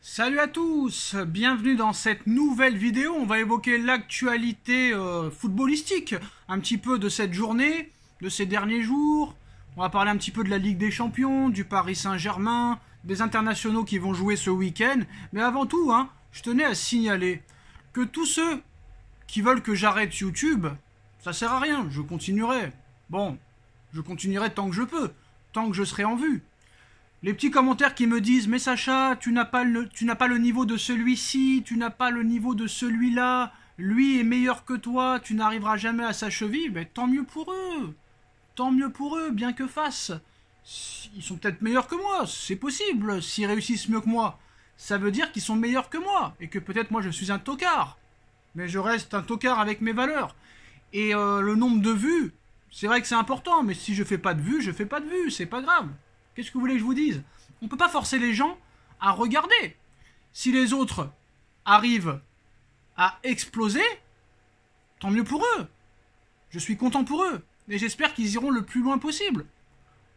Salut à tous, bienvenue dans cette nouvelle vidéo. On va évoquer l'actualité footballistique, un petit peu de cette journée, de ces derniers jours. On va parler un petit peu de la Ligue des Champions, du Paris Saint-Germain, des internationaux qui vont jouer ce week-end. Mais avant tout, je tenais à signaler que tous ceux qui veulent que j'arrête YouTube, ça sert à rien, je continuerai. Bon, je continuerai tant que je peux, tant que je serai en vue. Les petits commentaires qui me disent « Mais Sacha, tu n'as pas le niveau de celui-ci, tu n'as pas le niveau de celui-là, lui est meilleur que toi, tu n'arriveras jamais à sa cheville », ben tant mieux pour eux. Tant mieux pour eux, bien que fasse. Ils sont peut-être meilleurs que moi, c'est possible, s'ils réussissent mieux que moi. Ça veut dire qu'ils sont meilleurs que moi, et que peut-être moi je suis un tocard. Mais je reste un tocard avec mes valeurs. Et le nombre de vues, c'est vrai que c'est important, mais si je fais pas de vues, je fais pas de vues, c'est pas grave. Qu'est-ce que vous voulez que je vous dise? On ne peut pas forcer les gens à regarder. Si les autres arrivent à exploser, tant mieux pour eux. Je suis content pour eux. Et j'espère qu'ils iront le plus loin possible.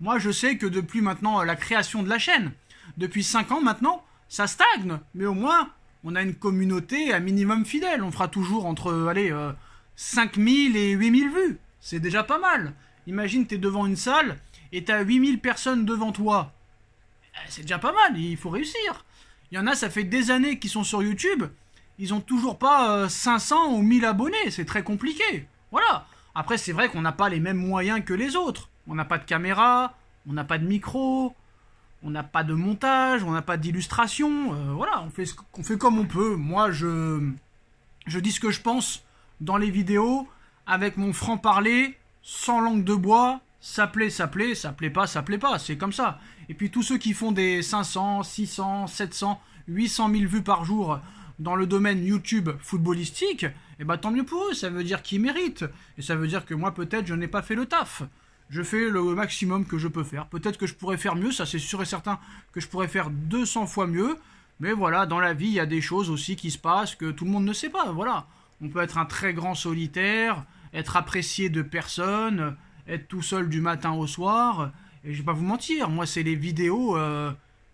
Moi, je sais que depuis maintenant la création de la chaîne, depuis 5 ans maintenant, ça stagne. Mais au moins, on a une communauté à minimum fidèle. On fera toujours entre 5000 et 8000 vues. C'est déjà pas mal. Imagine, t'es devant une salle et t'as 8000 personnes devant toi. C'est déjà pas mal, il faut réussir. Il y en a, ça fait des années qu'ils sont sur YouTube, ils ont toujours pas 500 ou 1000 abonnés, c'est très compliqué. Voilà. Après, c'est vrai qu'on n'a pas les mêmes moyens que les autres. On n'a pas de caméra, on n'a pas de micro, on n'a pas de montage, on n'a pas d'illustration. Voilà, on fait comme on peut. Moi, je dis ce que je pense dans les vidéos, avec mon franc-parler, sans langue de bois. Ça plaît, ça plaît, ça plaît pas, c'est comme ça. Et puis tous ceux qui font des 500, 600, 700, 800 000 vues par jour dans le domaine YouTube footballistique, eh ben tant mieux pour eux, ça veut dire qu'ils méritent. Et ça veut dire que moi peut-être je n'ai pas fait le taf. Je fais le maximum que je peux faire. Peut-être que je pourrais faire mieux, ça c'est sûr et certain que je pourrais faire 200 fois mieux. Mais voilà, dans la vie il y a des choses aussi qui se passent que tout le monde ne sait pas, voilà. On peut être un très grand solitaire, être apprécié de personne, être tout seul du matin au soir, et je vais pas vous mentir, moi c'est les vidéos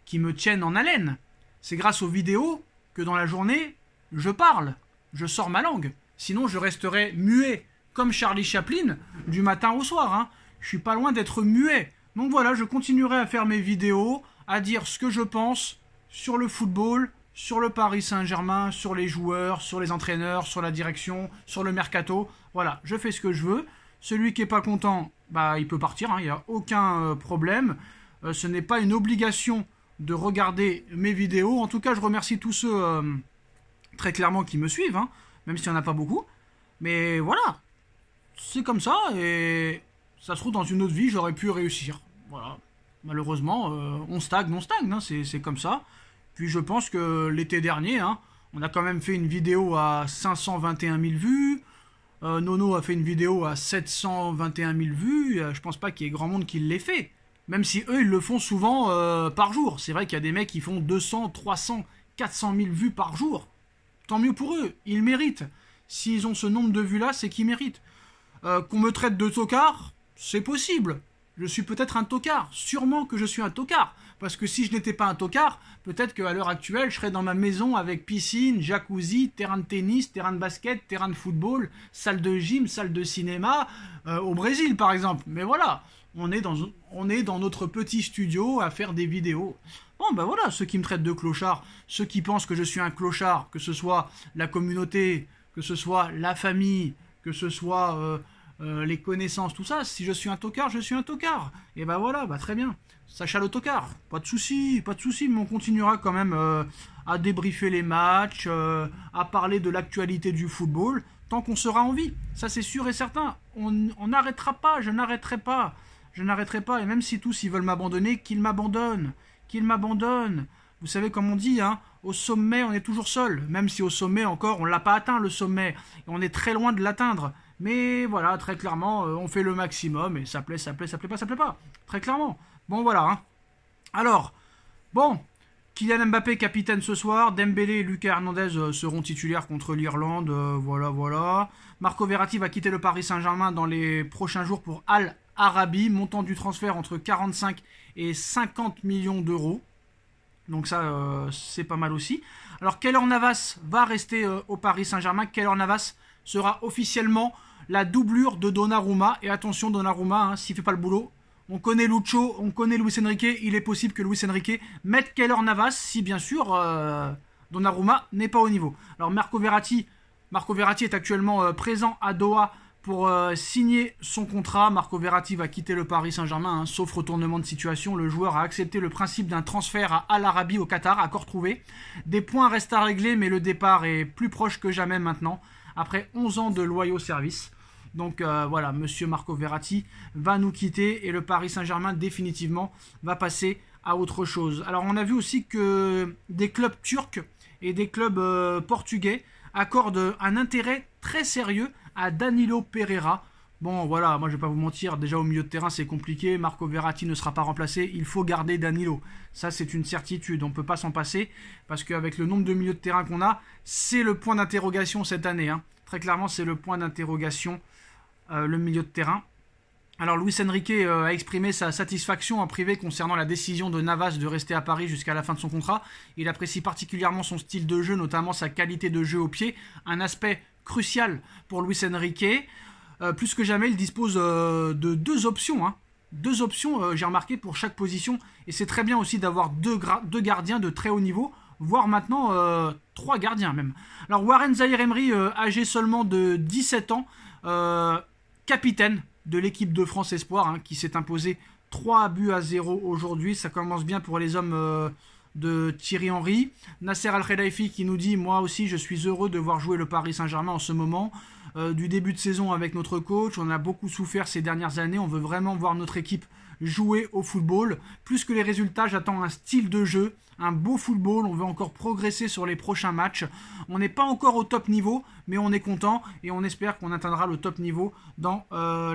qui me tiennent en haleine. C'est grâce aux vidéos que dans la journée, je parle, je sors ma langue. Sinon je resterais muet, comme Charlie Chaplin, du matin au soir. Je suis pas loin d'être muet. Donc voilà, je continuerai à faire mes vidéos, à dire ce que je pense sur le football, sur le Paris Saint-Germain, sur les joueurs, sur les entraîneurs, sur la direction, sur le mercato. Voilà, je fais ce que je veux. Celui qui n'est pas content, bah, il peut partir, il n'y a aucun problème. Ce n'est pas une obligation de regarder mes vidéos. En tout cas, je remercie tous ceux très clairement qui me suivent, même s'il n'y en a pas beaucoup. Mais voilà, c'est comme ça, et ça se trouve dans une autre vie, j'aurais pu réussir. Voilà, malheureusement, on stagne, c'est comme ça. Puis je pense que l'été dernier, on a quand même fait une vidéo à 521 000 vues. Nono a fait une vidéo à 721 000 vues, je pense pas qu'il y ait grand monde qui l'ait fait. Même si eux, ils le font souvent par jour. C'est vrai qu'il y a des mecs qui font 200, 300, 400 000 vues par jour. Tant mieux pour eux, ils méritent. S'ils ont ce nombre de vues-là, c'est qu'ils méritent. Qu'on me traite de tocard, c'est possible. Je suis peut-être un tocard, sûrement que je suis un tocard. Parce que si je n'étais pas un tocard, peut-être qu'à l'heure actuelle, je serais dans ma maison avec piscine, jacuzzi, terrain de tennis, terrain de basket, terrain de football, salle de gym, salle de cinéma, au Brésil par exemple. Mais voilà, on est dans notre petit studio à faire des vidéos. Bon ben voilà, ceux qui me traitent de clochard, ceux qui pensent que je suis un clochard, que ce soit la communauté, que ce soit la famille, que ce soit les connaissances, tout ça, si je suis un tocard, je suis un tocard. Et ben voilà, bah très bien. Sacha le tocard, pas de soucis, mais on continuera quand même à débriefer les matchs, à parler de l'actualité du football, tant qu'on sera en vie. Ça c'est sûr et certain. On n'arrêtera pas, je n'arrêterai pas. Et même si tous ils veulent m'abandonner, qu'ils m'abandonnent. Vous savez comme on dit, au sommet on est toujours seul. Même si au sommet encore, on l'a pas atteint le sommet. Et on est très loin de l'atteindre. Mais voilà, très clairement, on fait le maximum et ça plaît pas. Très clairement. Bon voilà. Alors, bon, Kylian Mbappé capitaine ce soir, Dembélé et Lucas Hernandez seront titulaires contre l'Irlande, voilà. Marco Verratti va quitter le Paris Saint-Germain dans les prochains jours pour Al Arabi, montant du transfert entre 45 et 50 millions d'euros. Donc ça, c'est pas mal aussi. Alors Keylor Navas va rester au Paris Saint-Germain. Keylor Navas sera officiellement la doublure de Donnarumma. Et attention, Donnarumma, hein, s'il ne fait pas le boulot, on connaît Lucho, on connaît Luis Enrique. Il est possible que Luis Enrique mette Keylor Navas si bien sûr Donnarumma n'est pas au niveau. Alors Marco Verratti est actuellement présent à Doha pour signer son contrat. Marco Verratti va quitter le Paris Saint-Germain, hein, sauf retournement de situation. Le joueur a accepté le principe d'un transfert à Al Arabi au Qatar, accord trouvé. Des points restent à régler, mais le départ est plus proche que jamais maintenant, après 11 ans de loyaux services. Donc voilà, monsieur Marco Verratti va nous quitter et le Paris Saint-Germain définitivement va passer à autre chose. Alors on a vu aussi que des clubs turcs et des clubs portugais accordent un intérêt très sérieux à Danilo Pereira. Bon voilà, moi je vais pas vous mentir, déjà au milieu de terrain c'est compliqué, Marco Verratti ne sera pas remplacé, il faut garder Danilo. Ça c'est une certitude, on ne peut pas s'en passer, parce qu'avec le nombre de milieux de terrain qu'on a, c'est le point d'interrogation cette année. Hein. Très clairement c'est le point d'interrogation, le milieu de terrain. Alors Luis Enrique a exprimé sa satisfaction en privé concernant la décision de Navas de rester à Paris jusqu'à la fin de son contrat. Il apprécie particulièrement son style de jeu, notamment sa qualité de jeu au pied, un aspect crucial pour Luis Enrique. Plus que jamais, il dispose de deux options. Hein. Deux options, j'ai remarqué, pour chaque position. Et c'est très bien aussi d'avoir deux gardiens de très haut niveau, voire maintenant 3 gardiens même. Alors Warren Zaïre-Emery, âgé seulement de 17 ans, capitaine de l'équipe de France Espoir, hein, qui s'est imposé 3-0 aujourd'hui. Ça commence bien pour les hommes de Thierry Henry. Nasser Al-Khelaifi qui nous dit « Moi aussi, je suis heureux de voir jouer le Paris Saint-Germain en ce moment. Du début de saison avec notre coach, on a beaucoup souffert ces dernières années. On veut vraiment voir notre équipe jouer au football. Plus que les résultats, j'attends un style de jeu, un beau football. On veut encore progresser sur les prochains matchs. On n'est pas encore au top niveau, mais on est content et on espère qu'on atteindra le top niveau dans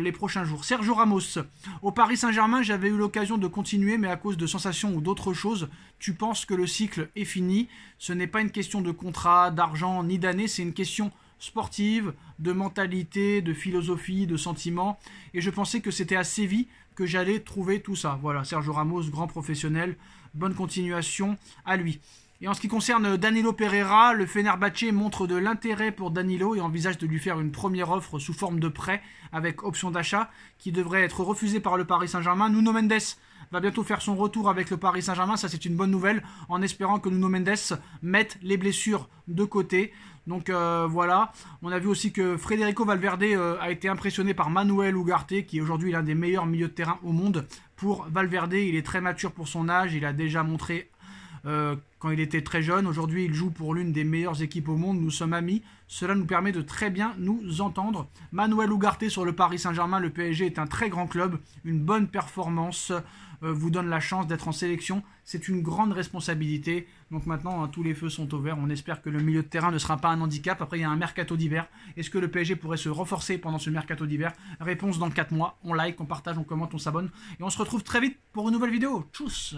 les prochains jours. » Sergio Ramos. Au Paris Saint-Germain, j'avais eu l'occasion de continuer, mais à cause de sensations ou d'autres choses, tu penses que le cycle est fini. Ce n'est pas une question de contrat, d'argent, ni d'année, c'est une question sportive, de mentalité, de philosophie, de sentiments. Et je pensais que c'était à Séville que j'allais trouver tout ça. Voilà, Sergio Ramos, grand professionnel, bonne continuation à lui. Et en ce qui concerne Danilo Pereira, le Fenerbahçe montre de l'intérêt pour Danilo et envisage de lui faire une première offre sous forme de prêt avec option d'achat qui devrait être refusée par le Paris Saint-Germain. Nuno Mendes va bientôt faire son retour avec le Paris Saint-Germain, ça c'est une bonne nouvelle, en espérant que Nuno Mendes mette les blessures de côté. Donc voilà, on a vu aussi que Federico Valverde a été impressionné par Manuel Ugarte, qui est aujourd'hui l'un des meilleurs milieux de terrain au monde. Pour Valverde, il est très mature pour son âge, il a déjà montré quand il était très jeune. Aujourd'hui, il joue pour l'une des meilleures équipes au monde. Nous sommes amis. Cela nous permet de très bien nous entendre. Manuel Ugarte sur le Paris Saint-Germain. Le PSG est un très grand club. Une bonne performance vous donne la chance d'être en sélection. C'est une grande responsabilité. Donc maintenant, hein, tous les feux sont au vert. On espère que le milieu de terrain ne sera pas un handicap. Après, il y a un mercato d'hiver. Est-ce que le PSG pourrait se renforcer pendant ce mercato d'hiver? Réponse dans 4 mois. On like, on partage, on commente, on s'abonne. Et on se retrouve très vite pour une nouvelle vidéo. Tchuss!